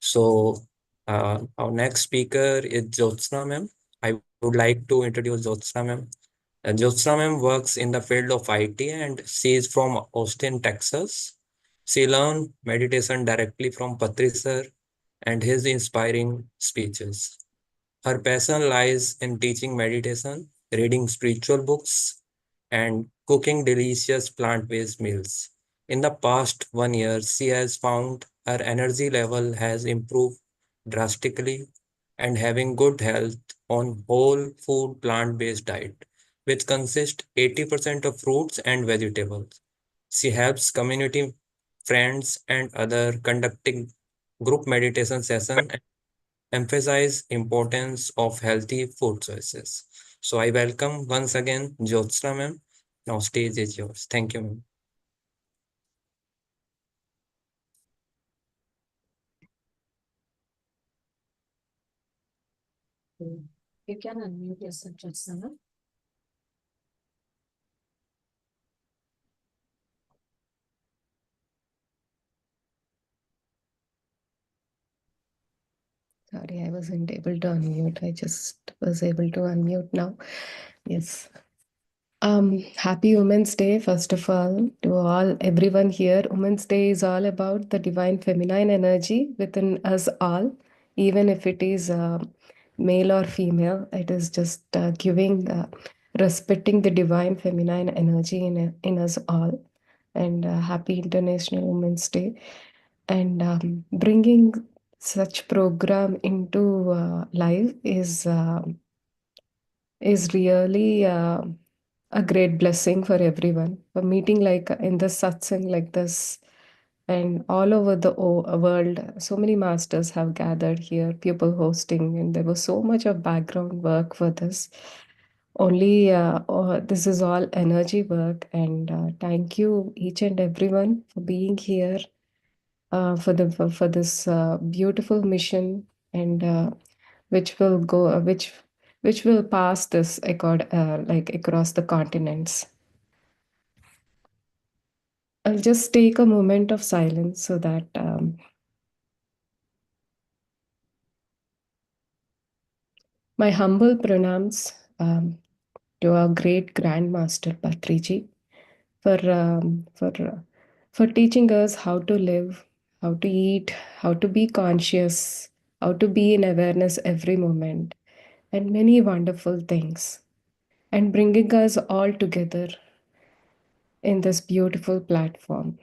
So, our next speaker is Jyotsna ma'am. I would like to introduce Jyotsna ma'am. Jyotsna ma'am works in the field of IT and she is from Austin, Texas. She learned meditation directly from Patri sir and his inspiring speeches. Her passion lies in teaching meditation, reading spiritual books, and cooking delicious plant based meals. In the past 1 year, she has found her energy level has improved drastically and having good health on whole food plant based diet, which consists 80% of fruits and vegetables. She helps community friends and other conducting group meditation session emphasize importance of healthy food choices. So I welcome once again Jyotsna ma'am. Now stage is yours. Thank you, ma'am. You can unmute yourself, Jyotsna. Sorry, I wasn't able to unmute. I just was able to unmute now. Yes. Happy Women's Day, first of all, to everyone here. Women's Day is all about the divine feminine energy within us all, even if it is male or female. It is just respecting the divine feminine energy in us all. And happy International Women's Day. And bringing such program into life is really a great blessing for everyone. For meeting like in the satsang like this, and all over the world, so many masters have gathered here, people hosting, and there was so much of background work for this. Only this is all energy work, and thank you each and everyone for being here for this beautiful mission, and which will go which will pass this like across the continents. I'll just take a moment of silence so that my humble pronouns to our great grandmaster Patriji for teaching us how to live, how to eat, how to be conscious, how to be in awareness every moment, and many wonderful things, and bringing us all together in this beautiful platform.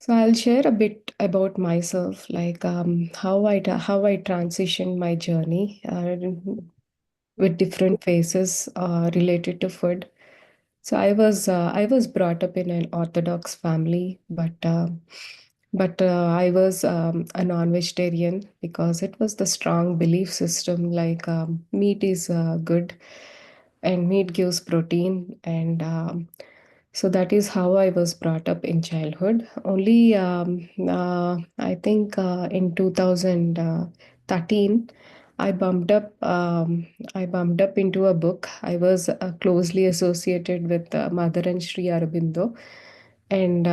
So I'll share a bit about myself, like how I transitioned my journey with different phases related to food. So I was brought up in an Orthodox family, but I was a non-vegetarian because it was the strong belief system, like meat is good and meat gives protein, and so that is how I was brought up in childhood. Only I think in 2013 I bumped up I bumped up into a book. I was closely associated with Mother and Sri Aurobindo, and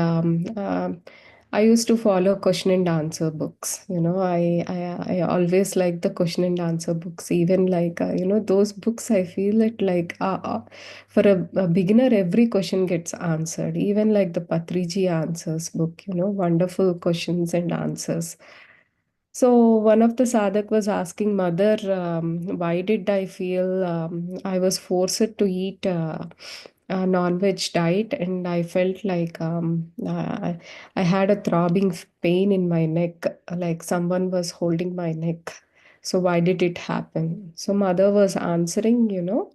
I used to follow question and answer books. I always like the question and answer books. Even like those books, I feel it like for a beginner, every question gets answered. Even like the Patriji answers book, wonderful questions and answers. So one of the sadhak was asking mother, why did I feel I was forced to eat a non-veg diet, and I felt like I had a throbbing pain in my neck, like someone was holding my neck. So why did it happen? So mother was answering, your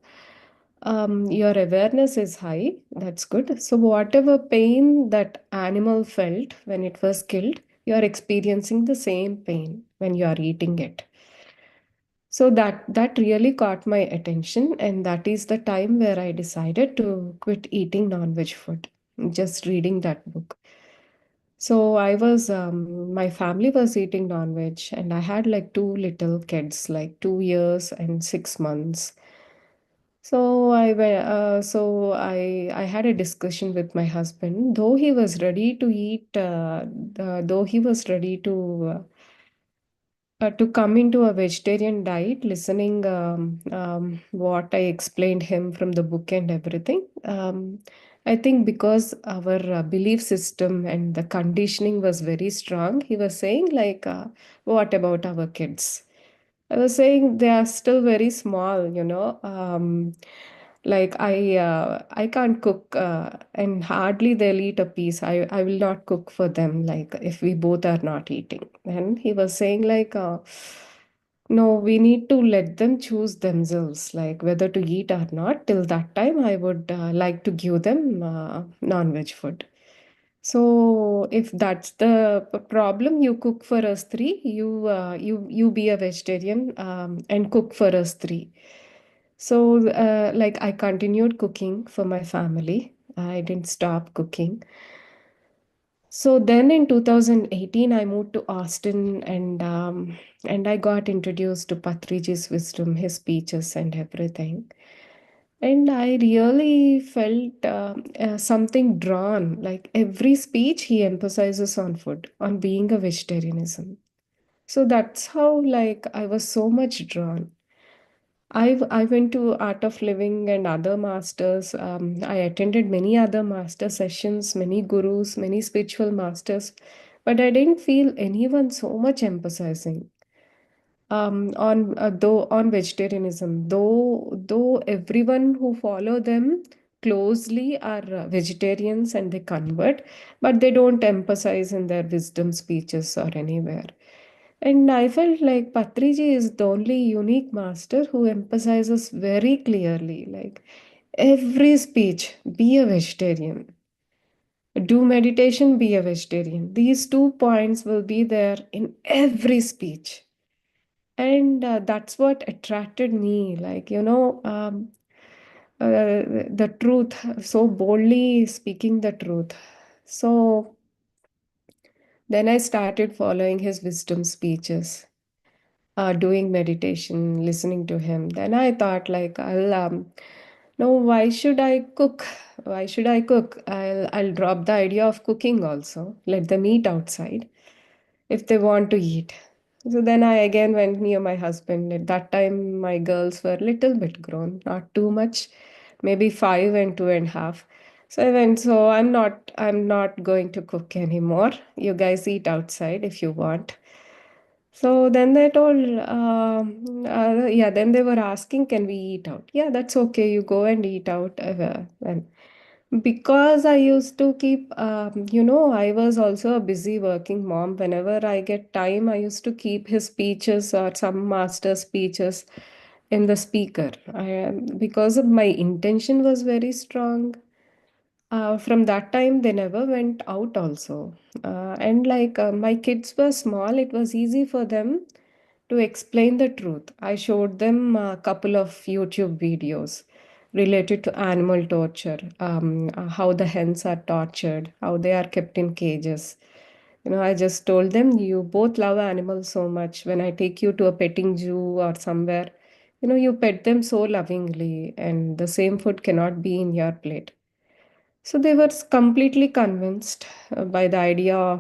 awareness is high. That's good. So whatever pain that animal felt when it was killed, you are experiencing the same pain when you are eating it. So that really caught my attention, and that is the time where I decided to quit eating non-veg food. Just reading that book. So my family was eating non-veg, and I had like two little kids, like 2 years and 6 months. So I had a discussion with my husband. Though he was ready to eat, though he was ready to come into a vegetarian diet, listening what I explained him from the book and everything. I think because our belief system and the conditioning was very strong, he was saying like, "What about our kids?" I was saying they are still very small, you know. Like I can't cook, and hardly they'll eat a piece. I will not cook for them. Like if we both are not eating, and he was saying like, no, we need to let them choose themselves, like whether to eat or not. Till that time, I would like to give them non-veg food. So if that's the problem, you cook for us three. You be a vegetarian and cook for us three. So like I continued cooking for my family. I didn't stop cooking. So then in 2018, I moved to Austin and I got introduced to Patriji's wisdom, his speeches and everything. And I really felt something drawn. Like every speech, he emphasizes on food, on being a vegetarianism. So that's how like I was so much drawn. I went to Art of Living and other masters. I attended many other master sessions, many gurus, many spiritual masters, but I didn't feel anyone so much emphasizing on though on vegetarianism. Though everyone who follow them closely are vegetarians and they convert, but they don't emphasize in their wisdom speeches or anywhere. And I felt like Patriji is the only unique master who emphasizes very clearly, like every speech, be a vegetarian. Do meditation, be a vegetarian. These 2 points will be there in every speech. And that's what attracted me, like, the truth, so boldly speaking the truth. So then I started following his wisdom speeches, doing meditation, listening to him. Then I thought, like, no, why should I cook? Why should I cook? I'll drop the idea of cooking also. Let them eat outside if they want to eat. So then I again went near my husband. At that time, my girls were little bit grown, not too much, maybe 5 and 2.5. So I went, so I'm not going to cook anymore. You guys eat outside if you want. So then they told, yeah, then they were asking, can we eat out? Yeah, that's okay. You go and eat out. And because I used to keep, I was also a busy working mom. Whenever I get time, I used to keep his speeches or some master speeches in the speaker. Because of my intention was very strong. From that time, they never went out also. And like my kids were small, it was easy for them to explain the truth. I showed them a couple of YouTube videos related to animal torture, how the hens are tortured, how they are kept in cages. I just told them, you both love animals so much. When I take you to a petting zoo or somewhere, you pet them so lovingly, and the same food cannot be in your plate. So they were completely convinced by the idea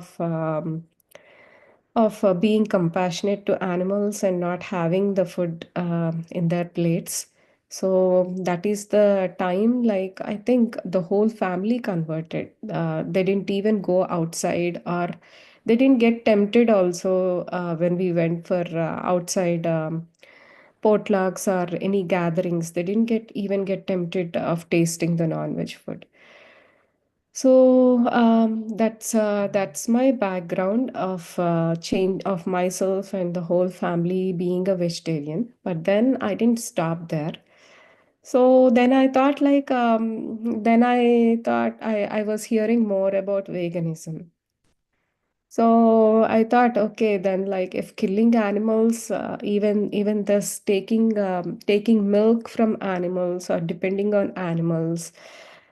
of being compassionate to animals and not having the food in their plates. So that is the time, like, I think the whole family converted. They didn't even go outside, or they didn't get tempted also when we went for outside potlucks or any gatherings. They didn't get even get tempted of tasting the non-veg food. So that's my background of change of myself and the whole family being a vegetarian. But then I didn't stop there. So then I thought I was hearing more about veganism. So I thought, okay, then like if killing animals, even this taking milk from animals or depending on animals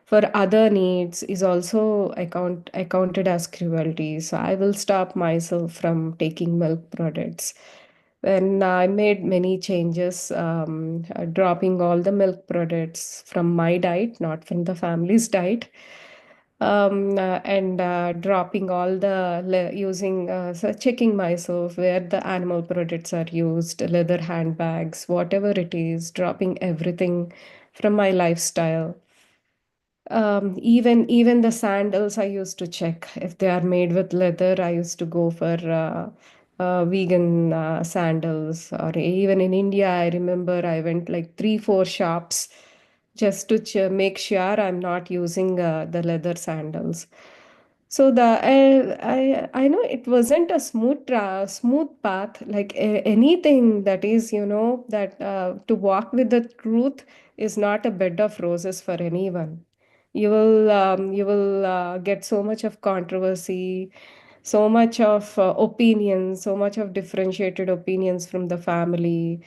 for other needs is also accounted as cruelty. So I will stop myself from taking milk products. Then I made many changes, dropping all the milk products from my diet, not from the family's diet, and dropping all the using, so checking myself where the animal products are used, leather handbags, whatever it is, dropping everything from my lifestyle. Even the sandals I used to check if they are made with leather. I used to go for vegan sandals. Or even in India, I remember I went like 3, 4 shops just to make sure I'm not using the leather sandals. So I know it wasn't a smooth path. Like anything that is, that to walk with the truth is not a bed of roses for anyone. You will get so much of controversy, so much of opinions, so much of differentiated opinions from the family,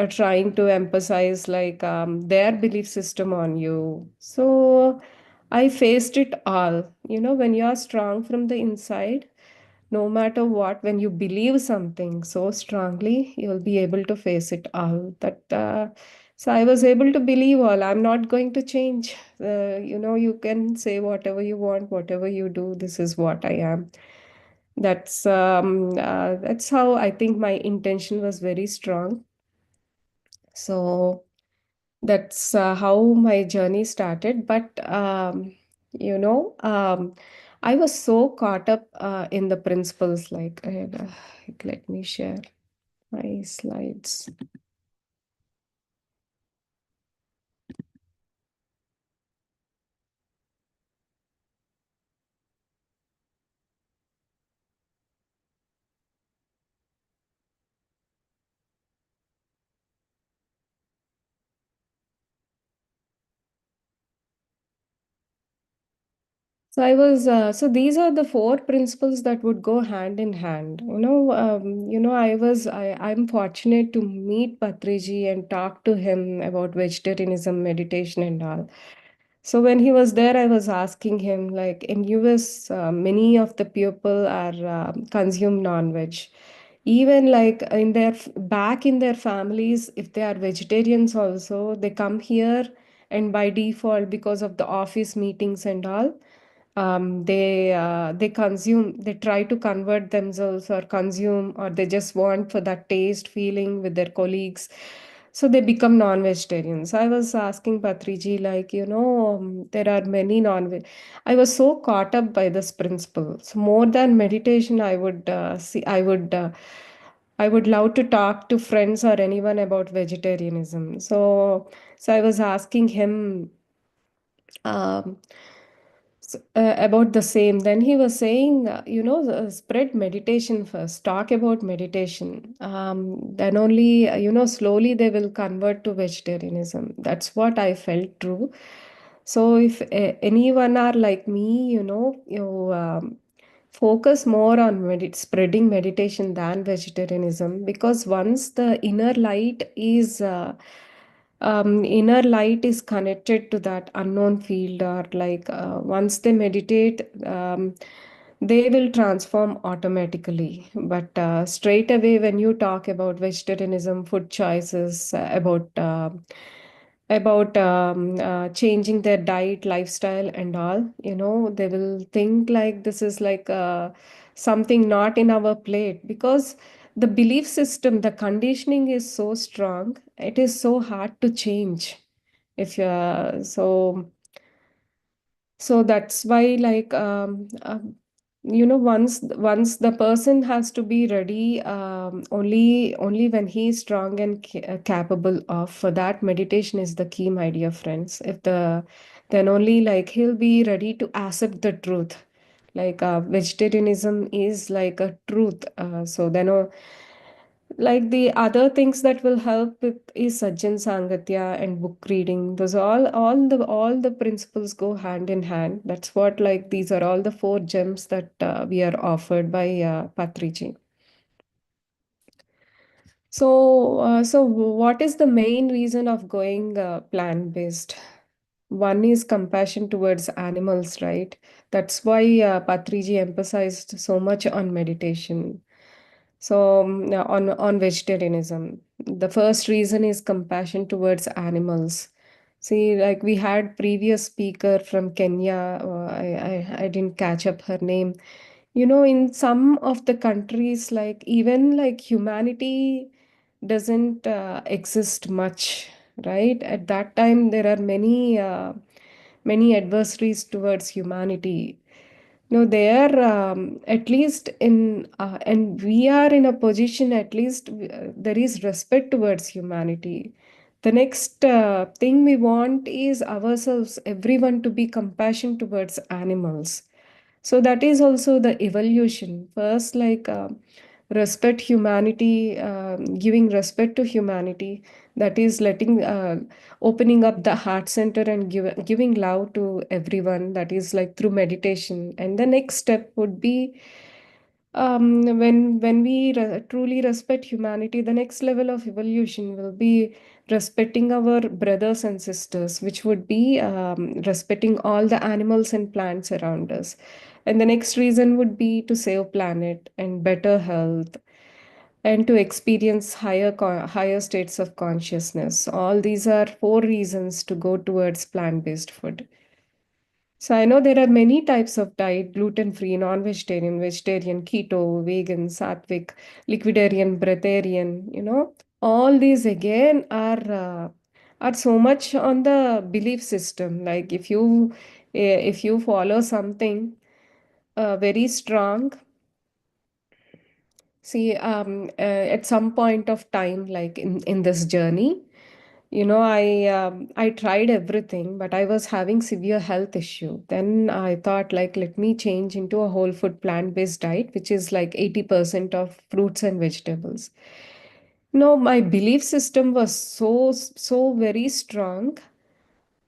trying to emphasize like their belief system on you. So I faced it all. When you are strong from the inside, no matter what, when you believe something so strongly, you'll be able to face it all. So I was able to believe all. I'm not going to change. You can say whatever you want, whatever you do. This is what I am. That's how I think my intention was very strong. So that's how my journey started. But I was so caught up in the principles. Let me share my slides. So these are the four principles that would go hand in hand. I'm fortunate to meet Patriji and talk to him about vegetarianism, meditation, and all. So when he was there, I was asking him, like in US, many of the people are consume non-veg. Even like back in their families, if they are vegetarians also, they come here and by default, because of the office meetings and all, they consume, they try to convert themselves or consume, or they just want for that taste feeling with their colleagues, so they become non-vegetarians. I was asking Patriji, like, there are many non-veg. I was so caught up by this principle. So more than meditation, I would love to talk to friends or anyone about vegetarianism. So I was asking him um, about the same. Then he was saying, spread meditation first, talk about meditation. Then only, slowly they will convert to vegetarianism. That's what I felt true. So if anyone are like me, focus more on spreading meditation than vegetarianism, because once the inner light is connected to that unknown field, or like once they meditate, they will transform automatically. But straight away when you talk about vegetarianism, food choices, about changing their diet, lifestyle, and all, they will think like this is like something not in our plate, because the belief system, the conditioning is so strong, it is so hard to change. If you so that's why, like, once the person has to be ready, only when he is strong and capable of, for that meditation is the key, my dear friends. Then only, like, he'll be ready to accept the truth. Like vegetarianism is like a truth. So then like the other things that will help with is Sajjan Sangatya and book reading. Those all the principles go hand in hand. That's what, like, these are all the four gems that we are offered by Patriji. So what is the main reason of going plant-based? One is compassion towards animals, right? That's why Patriji emphasized so much on meditation. So on vegetarianism, the first reason is compassion towards animals. See, like we had previous speaker from Kenya. I didn't catch up her name. You know, in some of the countries, like even like humanity doesn't exist much, right? At that time, there are many adversaries towards humanity. No, there, at least and we are in a position, at least there is respect towards humanity. The next thing we want is ourselves, everyone to be compassion towards animals. So that is also the evolution. First, like respect humanity, giving respect to humanity. That is opening up the heart center and giving love to everyone. That is like through meditation. And the next step would be when we truly respect humanity, the next level of evolution will be respecting our brothers and sisters, which would be respecting all the animals and plants around us. And the next reason would be to save planet and better health and to experience higher states of consciousness. All these are four reasons to go towards plant-based food. So I know there are many types of diet: gluten-free, non-vegetarian, vegetarian, keto, vegan, sattvic, liquidarian, breatharian. You know, all these again are so much on the belief system. Like if you follow something very strong, see, at some point of time, like in this journey, you know, I tried everything, but I was having severe health issue. Then I thought, like, let me change into a whole food plant-based diet, which is like 80% of fruits and vegetables. No, my belief system was so very strong.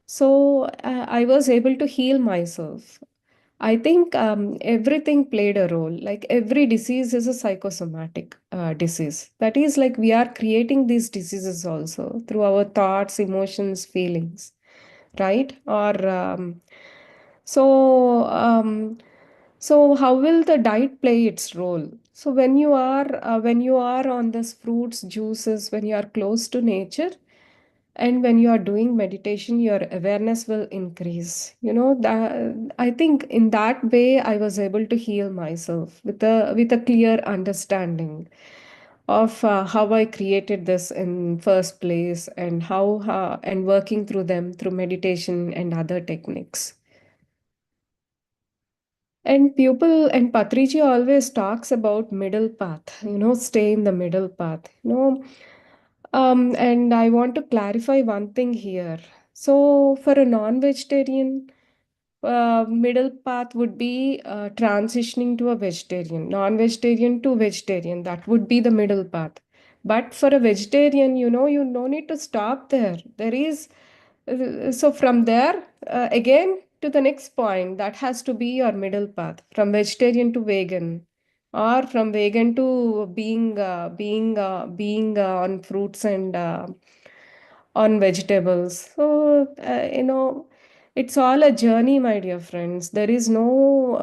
So I was able to heal myself. I think everything played a role. Like every disease is a psychosomatic disease. That is, like we are creating these diseases also through our thoughts, emotions, feelings, right? Or so so how will the diet play its role? So when you are on this fruits, juices, when you are close to nature, and when you are doing meditation, your awareness will increase. You know, that I think in that way I was able to heal myself with a clear understanding of how I created this in first place, and how and working through them through meditation and other techniques. And people and Patriji always talks about middle path, you know, stay in the middle path, you know. And I want to clarify one thing here. So, for a non-vegetarian, middle path would be transitioning to a vegetarian, non-vegetarian to vegetarian. That would be the middle path. But for a vegetarian, you know, you no need to stop there. There is so from there again to the next point, that has to be your middle path from vegetarian to vegan, or from vegan to being on fruits and on vegetables. So, you know, it's all a journey, my dear friends. There is no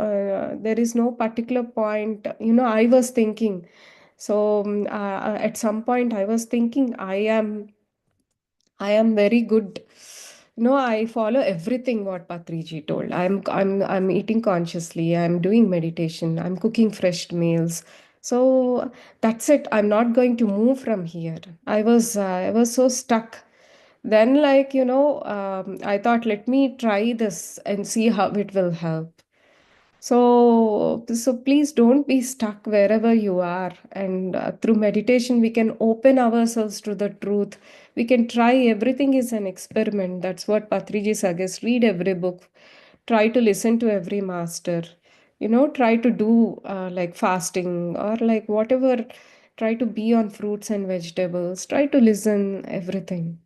particular point. You know, I was thinking. So, at some point, I was thinking, I am very good. No, I follow everything what Patriji told. I'm eating consciously. I'm doing meditation. I'm cooking fresh meals. So that's it. I'm not going to move from here. I was so stuck. Then, like, you know, I thought, let me try this and see how it will help. So please don't be stuck wherever you are. And through meditation, we can open ourselves to the truth. We can try. Everything is an experiment. That's what Patriji suggests. Read every book. Try to listen to every master. You know, try to do like fasting or like whatever. Try to be on fruits and vegetables. Try to listen everything.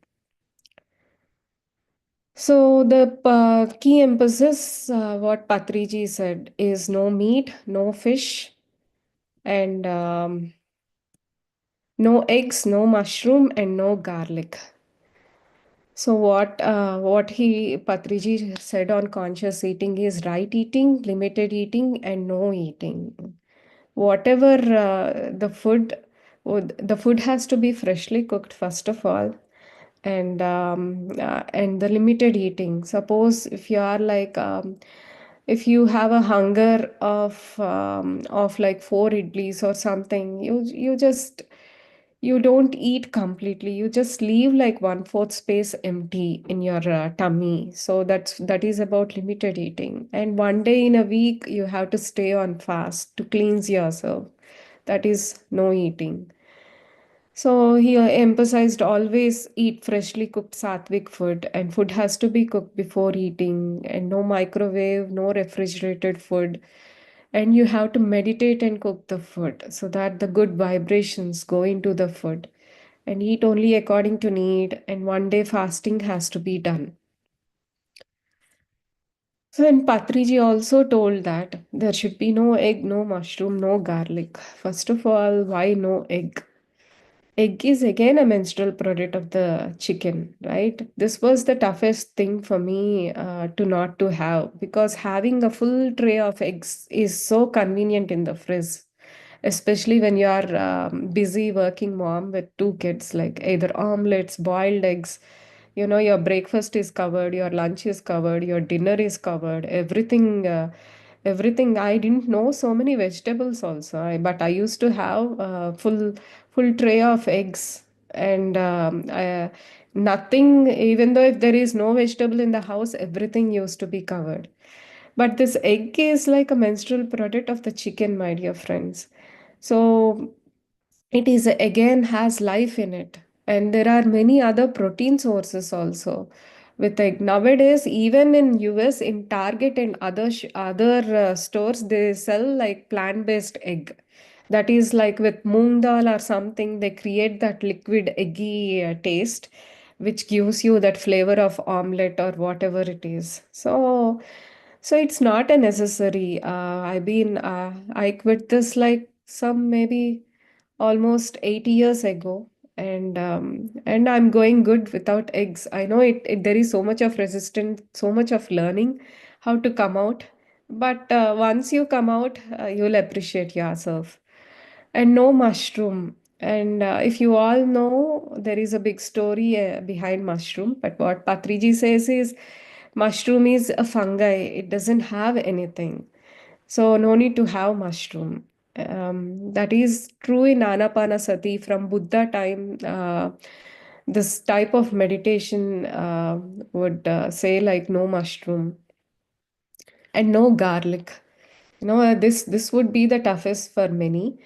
So the key emphasis, what Patriji said, is no meat, no fish, and no eggs, no mushroom, and no garlic. So what he Patriji said on conscious eating is right eating, limited eating, and no eating. whatever the food has to be freshly cooked first of all, and the limited eating. Suppose if you are like if you have a hunger of like four idlis or something, you just you don't eat completely, you just leave like one fourth space empty in your tummy. So that is about limited eating. And one day in a week you have to stay on fast to cleanse yourself, that is no eating. So he emphasized always eat freshly cooked sattvic food, and food has to be cooked before eating, and no microwave, no refrigerated food. And you have to meditate and cook the food so that the good vibrations go into the food, and eat only according to need. And one day fasting has to be done. So, and Patriji also told that there should be no egg, no mushroom, no garlic. First of all, why no egg? Egg is again a menstrual product of the chicken, right? This was the toughest thing for me to not to have, because having a full tray of eggs is so convenient in the fridge, especially when you are busy working mom with two kids, like either omelets, boiled eggs. You know, your breakfast is covered, your lunch is covered, your dinner is covered, everything. Everything. I didn't know so many vegetables also, but I used to have full tray of eggs, and nothing. Even though if there is no vegetable in the house, everything used to be covered. But this egg is like a menstrual product of the chicken, my dear friends. So it is again has life in it, and there are many other protein sources also with egg. Nowadays even in US, in Target and other stores, they sell like plant based egg, that is like with moong dal or something. They create that liquid eggy taste, which gives you that flavor of omelette or whatever it is. So it's not a necessary. I quit this like some maybe almost 8 years ago, and I'm going good without eggs. I know there is so much of resistance, so much of learning how to come out, but once you come out, you'll appreciate yourself. And no mushroom. And if you all know, there is a big story behind mushroom, but what Patriji says is mushroom is a fungi, it doesn't have anything, so no need to have mushroom. That is true in Anapanasati from Buddha time. This type of meditation would say like no mushroom and no garlic. You know, this would be the toughest for many.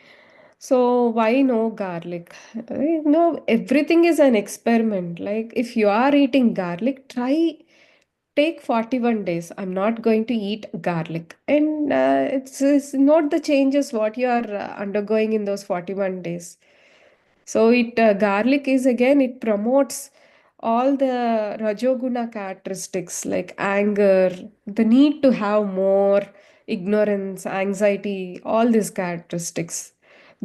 So why no garlic? No, everything is an experiment. Like if you are eating garlic, take 41 days. I'm not going to eat garlic. And it's not the changes what you are undergoing in those 41 days. So it garlic is again, it promotes all the rajoguna characteristics like anger, the need to have more, ignorance, anxiety, all these characteristics.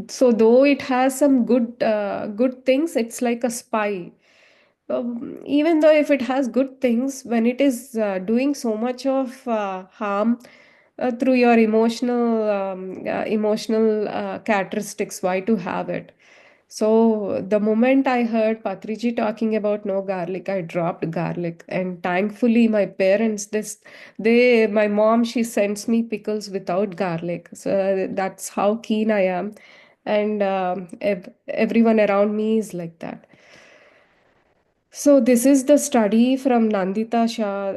So though it has some good things, it's like a spy. Even though if it has good things, when it is doing so much of harm through your emotional characteristics, why to have it? So the moment I heard Patriji talking about no garlic, I dropped garlic. And thankfully, my parents, my mom, she sends me pickles without garlic. So that's how keen I am. And everyone around me is like that. So this is the study from Nandita Shah,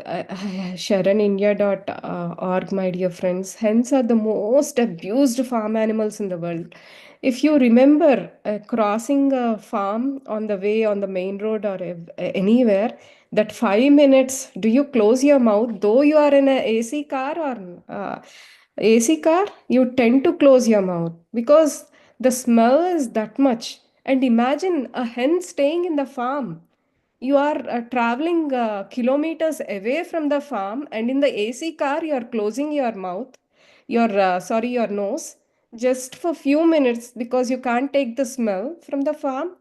SharonIndia.org, my dear friends. Hens are the most abused farm animals in the world. If you remember crossing a farm on the way on the main road or anywhere, that 5 minutes, do you close your mouth? Though you are in a AC car or AC car, you tend to close your mouth because the smell is that much. And imagine a hen staying in the farm. You are traveling kilometers away from the farm, and in the AC car, you are closing your mouth, your nose, just for few minutes because you can't take the smell from the farm.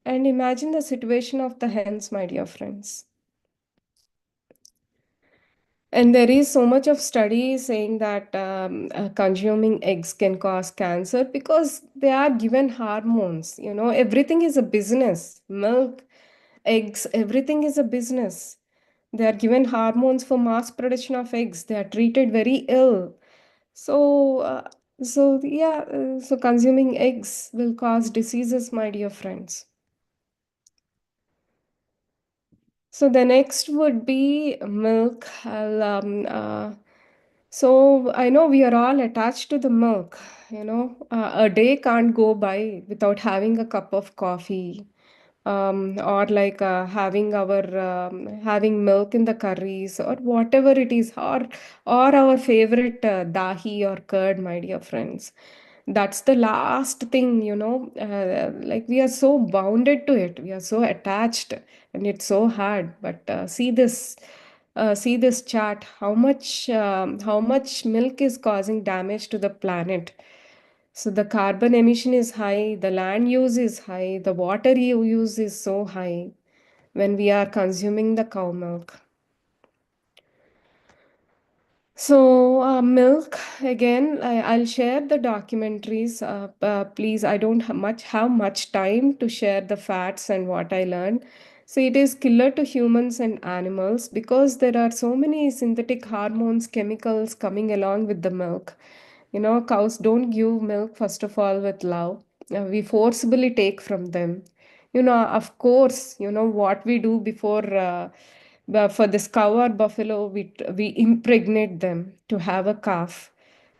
And imagine the situation of the hens, my dear friends. And there is so much of study saying that consuming eggs can cause cancer because they are given hormones. You know, everything is a business. Milk, eggs, everything is a business. They are given hormones for mass production of eggs. They are treated very ill. So, so consuming eggs will cause diseases, my dear friends. So the next would be milk. So I know we are all attached to the milk. You know, a day can't go by without having a cup of coffee, or like having milk in the curries or whatever it is, or our favorite dahi or curd, my dear friends. That's the last thing, you know. Like we are so bounded to it, we are so attached, and it's so hard. But see this chart. How much milk is causing damage to the planet? So the carbon emission is high, the land use is high, the water use is so high when we are consuming the cow milk. So, milk again. I'll share the documentaries. Please, I don't have much time to share the facts and what I learned. So, it is killer to humans and animals because there are so many synthetic hormones, chemicals coming along with the milk. You know, cows don't give milk first of all with love. We forcibly take from them. You know, of course, you know what we do before. But for this cow or buffalo, we impregnate them to have a calf.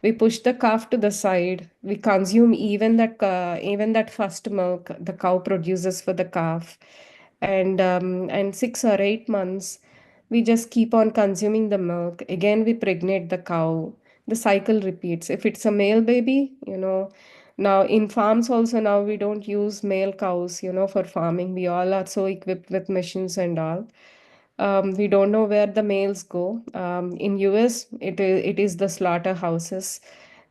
We push the calf to the side. We consume even that first milk the cow produces for the calf, and 6 or 8 months, we just keep on consuming the milk. Again, we pregnate the cow. The cycle repeats. If it's a male baby, you know, now in farms also now we don't use male cows, you know, for farming. We all are so equipped with machines and all. We don't know where the males go. In US, it is the slaughterhouses.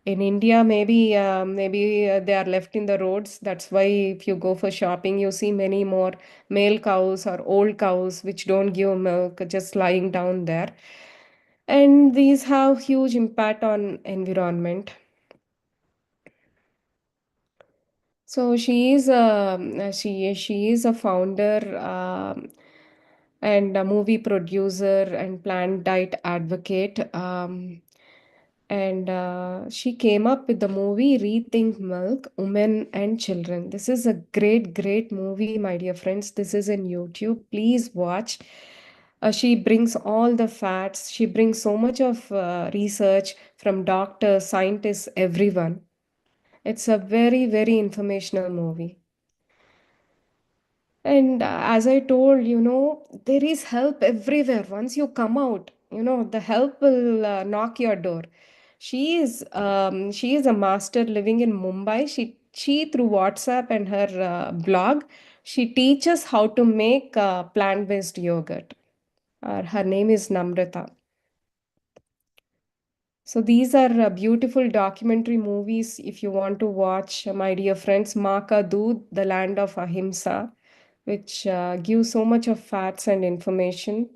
In India, maybe they are left in the roads. That's why if you go for shopping, you see many more male cows or old cows which don't give milk, just lying down there. And these have huge impact on environment. So she is a founder, and a movie producer and plant diet advocate. And she came up with the movie Rethink Milk, Women and Children. This is a great movie, my dear friends. This is in YouTube. Please watch. She brings all the facts. She brings so much of research from doctors, scientists, everyone. It's a very informational movie. And as I told, you know, there is help everywhere. Once you come out, you know, the help will knock your door. She is a master living in Mumbai. She through WhatsApp and her blog, she teaches how to make plant-based yogurt. Her name is Namrata. So these are beautiful documentary movies if you want to watch, my dear friends. Maa Ka Doodh, The Land of Ahimsa, which gives so much of facts and information.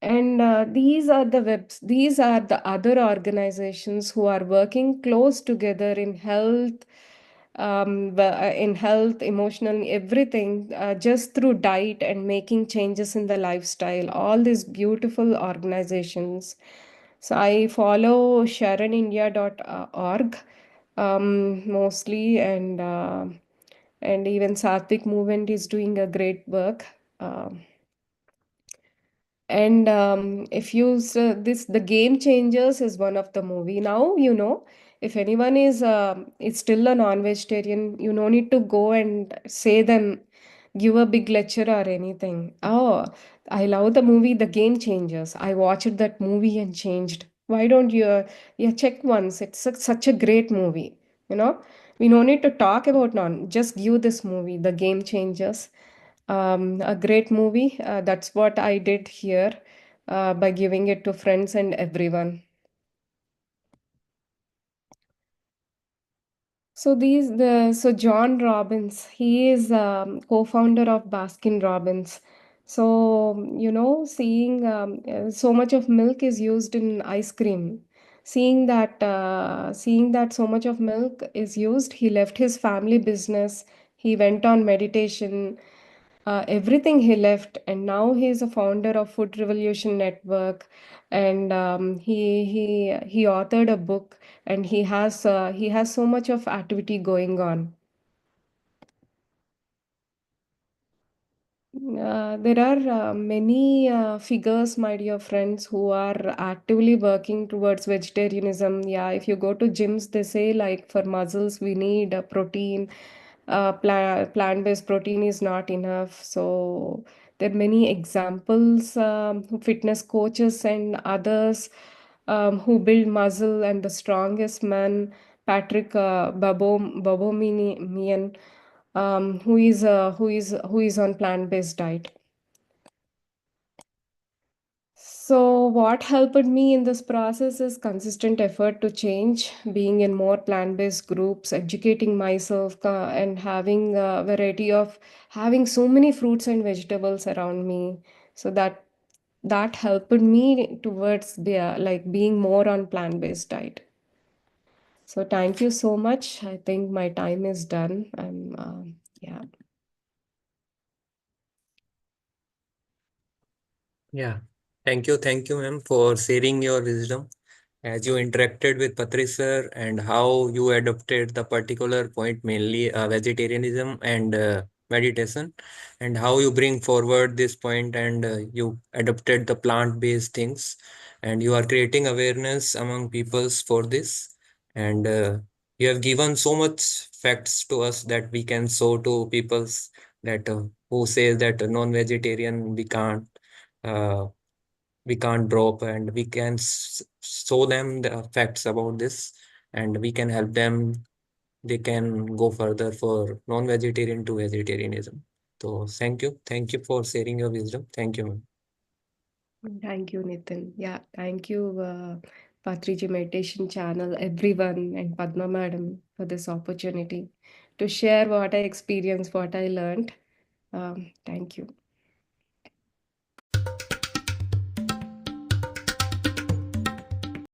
And these are the other organizations who are working close together in health, emotional, everything, just through diet and making changes in the lifestyle. All these beautiful organizations. So I follow SharonIndia.org mostly, and even Satvik Movement is doing a great work. Um and if you this the Game Changers is one of the movie. Now you know, if anyone is still a non-vegetarian, you no need to go and say them, give a big lecture or anything. Oh, I love the movie The Game Changers. I watched that movie and changed. Why don't you yeah, check once? It's such a great movie. You know, we no need to talk about none. Just give this movie, The Game Changers. A great movie. That's what I did here by giving it to friends and everyone. So John Robbins, he is co-founder of Baskin Robbins. So, seeing so much of milk is used in ice cream. Seeing that so much of milk is used, he left his family business. He went on meditation. Everything he left, and now he is a founder of Food Revolution Network, and he authored a book, and he has so much of activity going on. There are many figures, my dear friends, who are actively working towards vegetarianism. Yeah, if you go to gyms, they say like for muscles, we need protein. Plant-based protein is not enough. So there are many examples, fitness coaches and others who build muscle, and the strongest man, Patrick Babominian, who is on plant-based diet. So, what helped me in this process is consistent effort to change, being in more plant-based groups, educating myself, and having so many fruits and vegetables around me. So that helped me towards being more on plant-based diet. So, thank you so much. I think my time is done. Yeah. Yeah. Thank you, ma'am, for sharing your wisdom as you interacted with Patricia and how you adopted the particular point, mainly vegetarianism and meditation, and how you bring forward this point and you adopted the plant-based things, and you are creating awareness among peoples for this, and you have given so much facts to us that we can show to peoples that who says that non-vegetarian uh, we can't drop, and we can show them the facts about this, and we can help them. They can go further for non-vegetarian to vegetarianism. So thank you for sharing your wisdom. Thank you, ma'am. Thank you, Nitin. Yeah, thank you, Patriji Meditation Channel, everyone, and Padma Madam for this opportunity to share what I experienced, what I learned. Thank you.